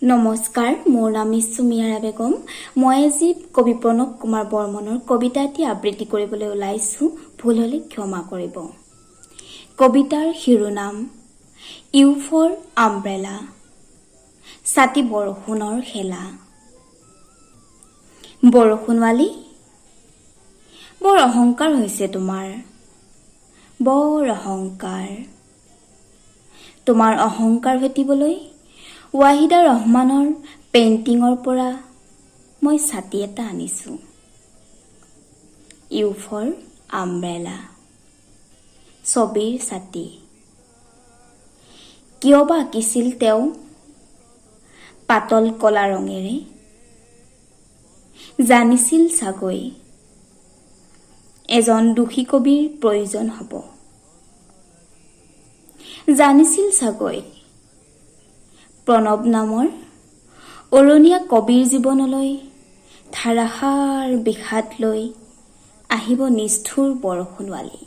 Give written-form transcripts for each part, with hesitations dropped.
নমস্কাৰ, মোৰ নাম মিয়াৰা বেগম। মই আজি কবি প্ৰণৱ কুমাৰ বৰ্মনৰ কবিতা এটি আবৃত্তি কৰিবলৈ ওলাইছোঁ। ভুল হ'লে ক্ষমা কৰিব। কবিতাৰ শিৰোনাম ইউ ফৰ আমব্ৰেলা। ছাতি বৰষুণৰ খেলা। বৰষুণৱালী, বৰ অহংকাৰ হৈছে তোমাৰ, বৰ অহংকাৰ। তোমাৰ অহংকাৰ ভেটিবলৈ ৱাহিদা ৰহমানৰ পেইণ্টিঙৰ পৰা মই ছাতি এটা আনিছোঁ। ইউ ফৰ আমব্ৰেলা, ছবিৰ ছাতি। কিয় বা আঁকিছিল তেওঁ পাতল কলা ৰঙেৰে? জানিছিল চাগৈ এজন দোষী কবিৰ প্ৰয়োজন হ'ব। জানিছিল চাগৈ প্ৰণৱ নামৰ অৰণীয়া কবিৰ জীৱনলৈ ধাৰাসাৰ বিষাদ লৈ আহিব নিষ্ঠুৰ বৰষুণৱালী।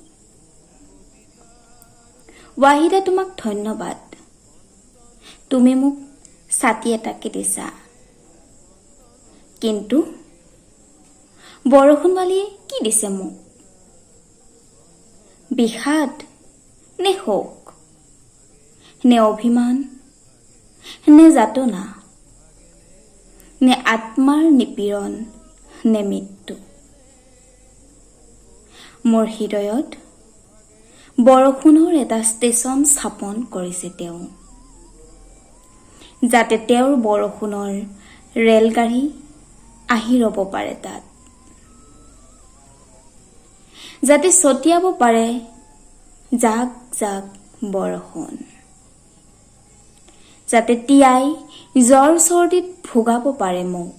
ৱাহিদা, তোমাক ধন্যবাদ। তুমি মোক ছাতি এটাকে দিছা। কিন্তু বৰষুণৱালীয়ে কি দিছে মোক? বিষাদ নে শোক, নে অভিমান, নে যাতনা, নে আত্মাৰ নিপীড়ন, নে মৃত্যু? মোৰ হৃদয়ত বৰষুণৰ এটা ষ্টেচন স্থাপন কৰিছে তেওঁ, যাতে তেওঁৰ বৰষুণৰ ৰেলগাড়ী আহি ৰ'ব পাৰে তাত, যাতে ছটিয়াব পাৰে জাক জাক বৰষুণ, যাতে তিয়াই জ্বৰ চৰ্দিত ভোগাব পাৰে মোক।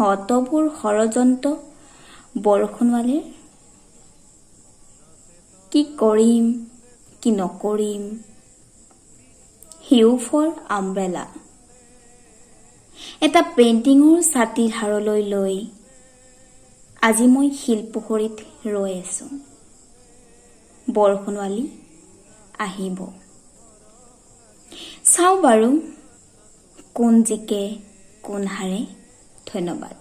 অতবোৰ ষড়যন্ত্ৰ বৰষুণৱালীৰ। কি কৰিম কি নকৰিম। ইউ ফৰ আমব্ৰেলা, এটা পেইণ্টিঙৰ ছাতি ধাৰলৈ লৈ আজি মই শিলপুখুৰীত ৰৈ আছোঁ। বৰষুণৱালী আহিব। চাওঁ বাৰু কোন জিকে কোন হাৰে। ধন্যবাদ।